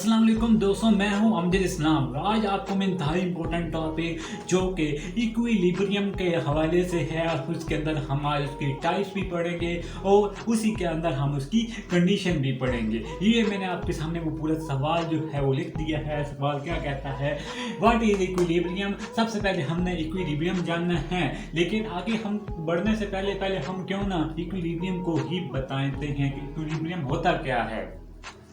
अस्सलाम वालेकुम दोस्तों, मैं हूं अमजद इस्लाम। आज आपको मैं इंतहाई इंपॉर्टेंट टॉपिक जो कि इक्विलिब्रियम के हवाले से है, उसके अंदर हम आज उसकी टाइप्स भी पढ़ेंगे और उसी के अंदर हम उसकी कंडीशन भी पढ़ेंगे। ये मैंने आपके सामने वो पूरा सवाल जो है वो लिख दिया है। सवाल क्या कहता है, व्हाट इज इक्विलिब्रियम। सबसे पहले हमने इक्विलिब्रियम जानना है, लेकिन आगे हम बढ़ने से पहले हम क्यों ना इक्विलिब्रियम को ही बताते हैं कि इक्विलिब्रियम होता क्या है।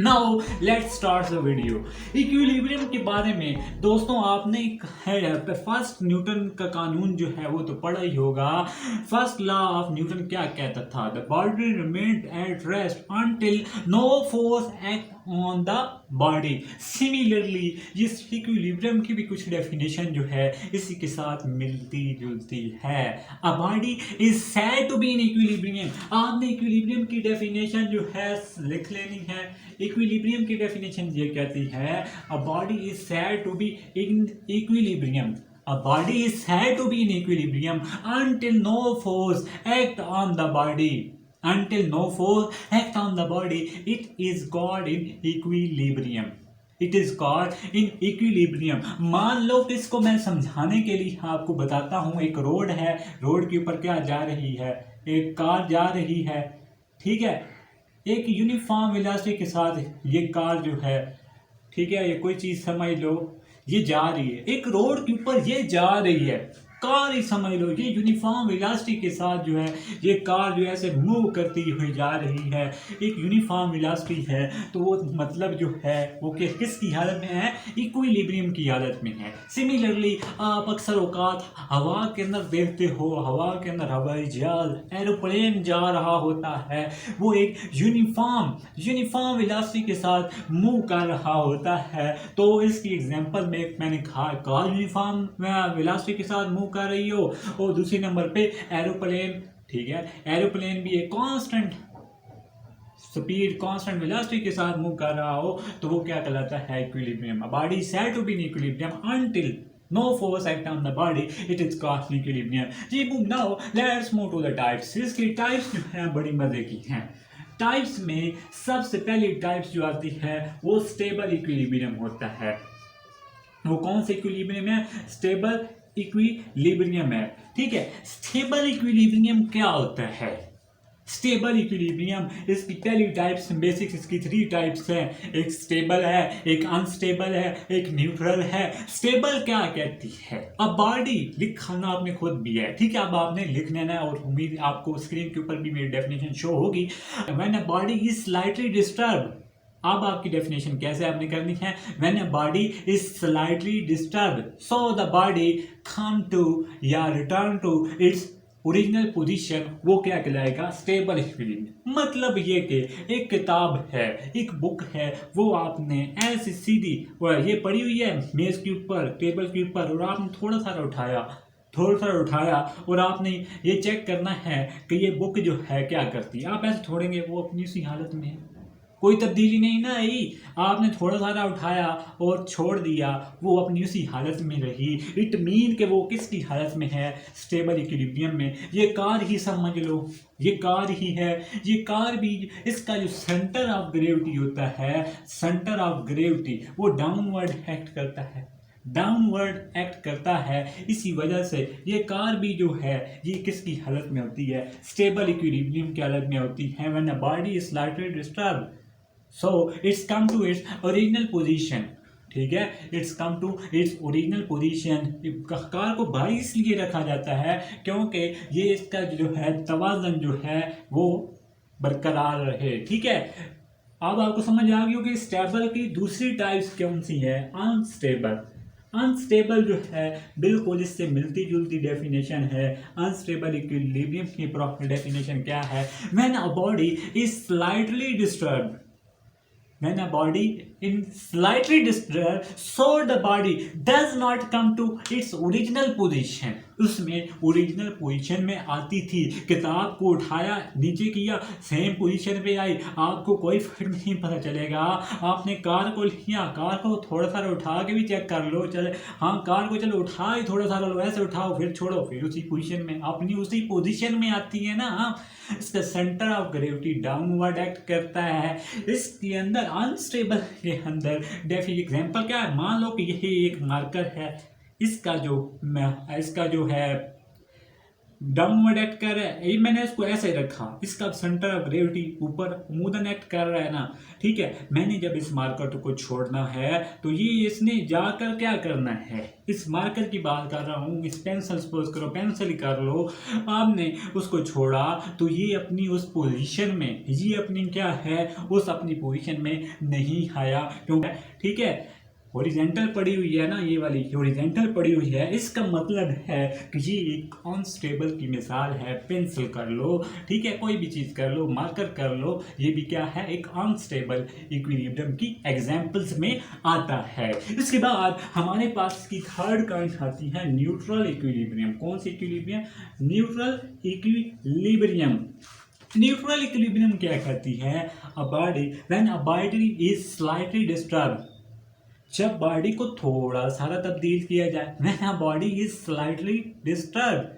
Now let's start the video. Equilibrium के बारे में दोस्तों आपने फर्स्ट न्यूटन का कानून जो है वो तो पढ़ा ही होगा। फर्स्ट लॉ ऑफ न्यूटन क्या कहता था, the body remained at rest until no force act on the body. Similarly इस इक्विलिब्रियम की भी कुछ डेफिनेशन जो है इसी के साथ मिलती जुलती है। A body is said to be in equilibrium. आपने इक्विलिब्रियम की डेफिनेशन जो है लिख लेनी है। इक्विलिब्रियम की डेफिनेशन ये कहती है, a body is said to be in equilibrium. A body is said to be in equilibrium until no force act on the body. Until no force act on the body, it is God in equilibrium. It is God in equilibrium. मान लो कि इसको मैं समझाने के लिए आपको बताता हूँ। एक रोड है, रोड के ऊपर क्या जा रही है, एक कार जा रही है, ठीक है। एक यूनिफॉर्म वेलोसिटी के साथ ये कार जो है, ठीक है, ये कोई चीज़ समझ लो, ये जा रही है एक रोड के ऊपर, ये जा रही है कार ही समझ लो। ये यूनिफॉर्म वेलोसिटी के साथ जो है ये कार जो है ऐसे मूव करती हुई जा रही है, एक यूनिफॉर्म वेलोसिटी है। तो वो मतलब जो है वो किसकी हालत में है, इक्विलिब्रियम की हालत में है। सिमिलरली आप अक्सर औकात हवा के अंदर देखते हो, हवा के अंदर हवाई जहाज एरोप्लेन जा रहा होता है, वो एक यूनिफॉर्म वेलोसिटी के साथ मूव कर रहा होता है। तो इसकी एग्जांपल में मैंने कहा कार यूनिफॉर्म वेलोसिटी के साथ मूव कर रही हो, और दूसरी नंबर पे एरोप्लेन, ठीक है, एरोप्लेन भी एक कांस्टेंट स्पीड कांस्टेंट वेलोसिटी के साथ मूव कर रहा हो, तो वो क्या कहलाता है, equilibrium. A body is said to be in equilibrium until no force act on the body, it is called equilibrium. जी now let's move to the types. इसकी टाइप्स जो है बड़ी मजे की हैं। टाइप्स में सबसे पहली टाइप्स जो आती है वो स्टेबल इक्विलिब्रियम होता है। वो कौन सा इक्विलिब्रियम है, स्टेबल इक्विलिब्रियम है, ठीक है। स्टेबल इक्विलिब्रियम क्या होता है, स्टेबल इक्विलिब्रियम इसकी पहली टाइप्स, बेसिक्स इसकी 3 टाइप्स हैं। एक स्टेबल है, एक अनस्टेबल है, एक न्यूट्रल है। स्टेबल क्या कहती है, अब बॉडी लिखना आपने खुद भी है, ठीक है, अब आपने लिख लेना है और उम्मीद आपको स्क्रीन के ऊपर भी मेरी डेफिनेशन शो होगी। When a body is slightly disturb, अब आपकी डेफिनेशन कैसे आपने करनी है, when a body is slightly disturb so the body come to या return to its original position, वो क्या कहलाएगा, स्टेबल इक्विलिब्रियम। मतलब ये कि एक किताब है, एक बुक है, वो आपने ऐसे सीधी ये पड़ी हुई है मेज के ऊपर, टेबल के ऊपर, और आपने थोड़ा सा उठाया और आपने ये चेक करना है कि ये बुक जो है क्या करती है। आप ऐसे छोड़ेंगे वो अपनी उसी हालत में है, कोई तब्दीली नहीं ना आई। आपने थोड़ा सारा उठाया और छोड़ दिया, वो अपनी उसी हालत में रही। इट मीन कि वो किसकी हालत में है, स्टेबल इक्विलिब्रियम में। ये कार ही समझ लो, ये कार ही है। ये कार भी, इसका जो सेंटर ऑफ ग्रेविटी होता है, सेंटर ऑफ ग्रेविटी वो डाउनवर्ड एक्ट करता है। इसी वजह से ये कार भी जो है ये किसकी हालत में होती है, स्टेबल इक्विलिब्रियम की हालत में होती है। When a body is slightly disturb so it's come to its original position, ठीक है, it's come to its original position. Car को भारी इसलिए रखा जाता है क्योंकि ये इसका जो है तवाज़न जो है वो बरकरार रहे, ठीक है। अब आपको समझ आ गई होगी स्टेबल की दूसरी टाइप्स कौन सी है, अनस्टेबल जो है बिल्कुल इससे मिलती जुलती डेफिनेशन है। अनस्टेबल इक्विलिब्रियम की प्रॉपर डेफिनेशन क्या है, when a body is slightly disturbed, when a body in slightly disturbed so the body does not come to its original position। उसमें ओरिजिनल पोजीशन में आती थी, किताब को उठाया नीचे किया सेम पोजीशन पे आई, आपको कोई फर्क नहीं पता चलेगा। आपने कार को लिया, कार को थोड़ा सा उठा के भी चेक कर लो, चले हाँ कार को चलो उठा ही थोड़ा सा लो, ऐसे उठाओ फिर छोड़ो, फिर उसी पोजीशन में अपनी उसी पोजीशन में आती है ना। इसका centre of gravity downward act करता है। इसके अंदर अनस्टेबल इसके अंदर डेफिनेट एग्जांपल क्या है, मान लो कि यही एक मार्कर है, इसका जो है डाउनवर्ड एक्ट कर रहा है, ये मैंने इसको ऐसे रखा, इसका सेंटर ऑफ ग्रेविटी ऊपर मूदन एक्ट कर रहा है ना, ठीक है। मैंने जब इस मार्कर को छोड़ना है तो ये इसने जाकर क्या करना है, इस मार्कर की बात कर रहा हूँ, इस पेंसिल सपोज करो पेंसिल ही कर लो, आपने उसको छोड़ा तो ये अपनी उस पोजीशन में, ये अपनी क्या है उस अपनी पोजीशन में नहीं आया, क्योंकि ठीक है हॉरिजॉन्टल पड़ी हुई है ना, ये वाली हॉरिजॉन्टल पड़ी हुई है। इसका मतलब है कि ये एक अनस्टेबल की मिसाल है। पेंसिल कर लो, ठीक है, कोई भी चीज़ कर लो, मार्कर कर लो, ये भी क्या है एक अनस्टेबल इक्विलिब्रियम की एग्जांपल्स में आता है। इसके बाद हमारे पास की थर्ड काइंड आती है न्यूट्रल इक्विलिब्रियम। कौन सी equilibrium? Neutral equilibrium. Neutral equilibrium क्या कहती है? A body when a body is slightly disturb, जब बॉडी को थोड़ा सारा तब्दील किया जाए, when a body is slightly disturb,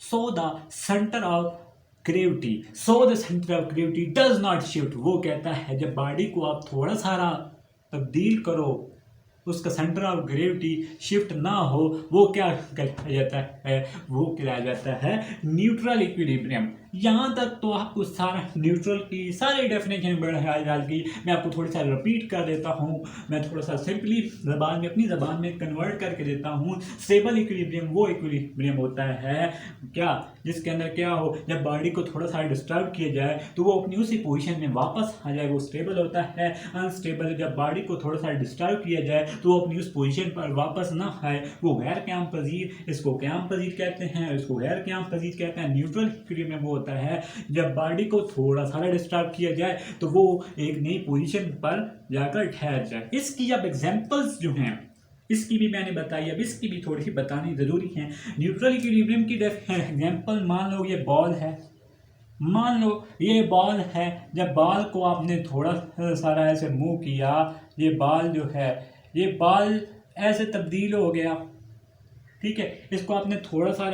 so the centre of gravity does not shift. वो कहता है जब बॉडी को आप थोड़ा सारा तब्दील करो, उसका सेंटर ऑफ ग्रेविटी शिफ्ट ना हो, वो क्या कहलाया जाता है? वो कहलाया जाता है न्यूट्रल इक्विलिब्रियम। यहाँ तक तो आपको सारा न्यूट्रल की सारी डेफिनेशन डाल की मैं आपको थोड़ा सा रिपीट कर देता हूँ, मैं थोड़ा सा सिंपली ज़बान में अपनी ज़बान में कन्वर्ट करके देता हूँ। स्टेबल इक्विलिब्रियम वो इक्विलिब्रियम होता है क्या जिसके अंदर क्या हो, जब बॉडी को थोड़ा सा डिस्टर्ब किया जाए तो वो अपनी उसी पोजीशन में वापस आ जाए, वो स्टेबल होता है। अनस्टेबल जब बॉडी को थोड़ा सा डिस्टर्ब किया जाए तो वो अपनी उस पोजीशन पर वापस ना आए, वो गैर क़याम पजीर, इसको क़याम पजीर कहते हैं, इसको गैर क़याम पजीर कहते हैं। न्यूट्रल इक्विलिब्रियम वो होता है जब बॉडी को थोड़ा सारा डिस्टर्ब किया जाए तो वो एक नई पोजीशन पर जाकर ठहर जाए। इसकी अब एग्जांपल्स जो हैं इसकी भी मैंने बताई, अब इसकी भी थोड़ी सी बतानी ज़रूरी है। न्यूट्रल इक्विलिब्रियम की एग्जांपल मान लो ये बॉल है, मान लो ये बॉल है, जब बॉल को आपने थोड़ा सारा ऐसे मूव किया, ये बॉल जो है ये बॉल ऐसे तब्दील हो गया, ठीक है। इसको आपने थोड़ा सा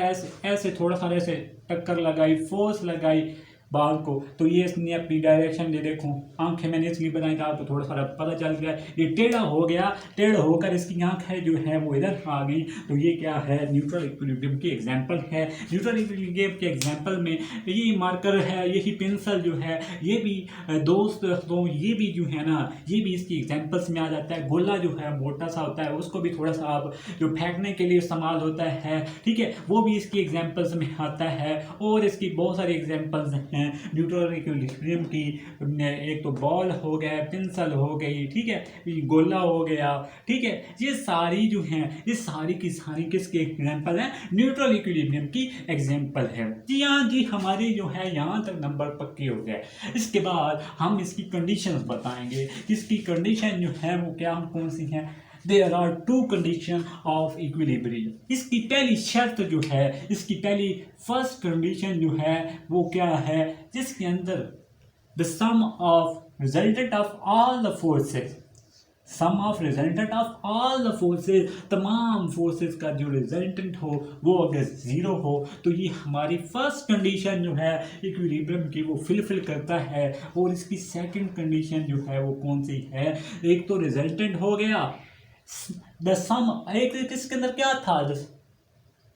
ऐसे थोड़ा सा ऐसे टक्कर लगाई, फोर्स लगाई बॉल को, तो ये इसने अपनी डायरेक्शन दे, देखो आंखें मैंने इसलिए बनाई था तो थोड़ा सा पता चल गया, ये टेढ़ा हो गया, टेढ़ा होकर इसकी आंखें जो है वो इधर आ गई, तो ये क्या है न्यूट्रल इक्विलिब्रियम की एग्जांपल है। न्यूट्रल इक्विलिब्रियम के एग्जांपल में ये मार्कर है, यही पेंसिल जो है, ये भी दोस्तों ये भी जो है ना, ये भी इसकी एग्जांपल्स में आ जाता है। गोला जो है मोटा सा होता है, उसको भी थोड़ा सा आप जो फेंकने के लिए इस्तेमाल होता है, ठीक है, वो भी इसकी एग्जांपल्स में आता है। और इसकी बहुत सारी एग्जांपल्स हैं न्यूट्रल इक्विलिब्रियम की। एक तो बॉल हो गया, पेंसिल हो गई, ठीक है, गोला हो गया, ठीक है, ये सारी जो हैं ये सारी की सारी किसके एग्जांपल हैं? न्यूट्रल इक्विलिब्रियम की एग्जांपल है। जी हाँ जी, हमारी जो है यहाँ तक नंबर पक्के हो गए। इसके बाद हम इसकी कंडीशंस बताएंगे, इसकी कंडीशन जो है वो क्या कौन सी हैं। There are two conditions of equilibrium। इसकी पहली शर्त जो है, इसकी पहली फर्स्ट कंडीशन जो है वो क्या है, जिसके अंदर the sum of resultant of all the forces, sum of resultant of all the forces, तमाम फोर्सेज का जो रिजल्टेंट हो वो अगर ज़ीरो हो तो ये हमारी फर्स्ट कंडीशन जो है इक्विलिब्रियम की वो फिलफिल करता है। और इसकी सेकंड कंडीशन जो है वो कौन सी है, एक तो रिजल्टेंट हो गया, द सम, एक इसके अंदर क्या था, the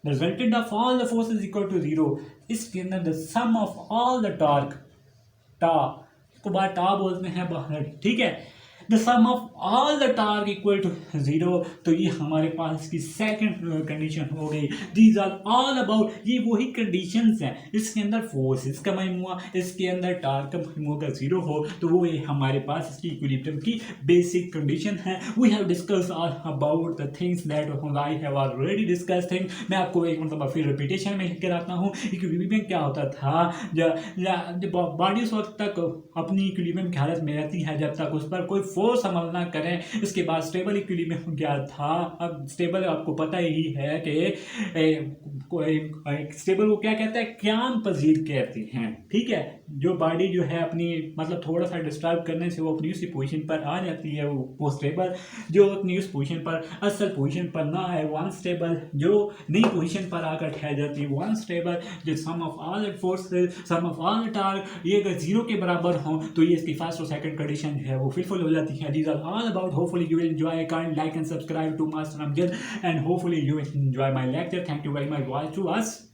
resultant of all the forces equal to zero, इसके अंदर the sum of all the torque, टा को बार टा बोलते हैं बाहर, ठीक है, the sum of all the torque equal to zero, तो ये हमारे पास की सेकंड कंडीशन हो गई। दीज आर ऑल अबाउट, ये वही कंडीशंस हैं, इसके अंदर फोर्सेस का मजमूआ, इसके अंदर टॉर्क का मजमूआ अगर जीरो हो तो वो ये हमारे पास इसकी इक्विलिब्रियम की बेसिक कंडीशन है। We have discussed all about the things that I have already discussed thing. मैं आपको एक मतलब फिर रिपीटेशन में कराता हूँ। इक्विलिब्रियम क्या होता था, जब बॉडी उस वक्त तक अपनी इक्विलिब्रियम की हालत में रहती है जब तक उस पर कोई फोर्स अमल ना करें। इसके बाद स्टेबल इक्विलिब्रियम क्या था, अब स्टेबल आपको पता ही है कि स्टेबल को क्या कहते हैं, क़याम पजीर कहते हैं, ठीक है, जो बॉडी जो है अपनी मतलब थोड़ा सा डिस्टर्ब करने से वो अपनी उसी पोजीशन पर आ जाती है, वो स्टेबल जो अपनी उस पोजीशन पर असल पोजीशन पर ना है वो अनस्टेबल, जो नई पोजीशन पर आकर ठहर जाती है वो अनस्टेबल, जो sum of all forces sum of all task ये अगर जीरो के बराबर हो तो ये इसकी फर्स्ट और सेकंड कंडीशन है वो फुलफिल हो जाती है। These are all about, hopefully you will enjoy, kind like and subscribe to master Amjad, and hopefully you enjoy my lecture. Thank you very much. Watch to us.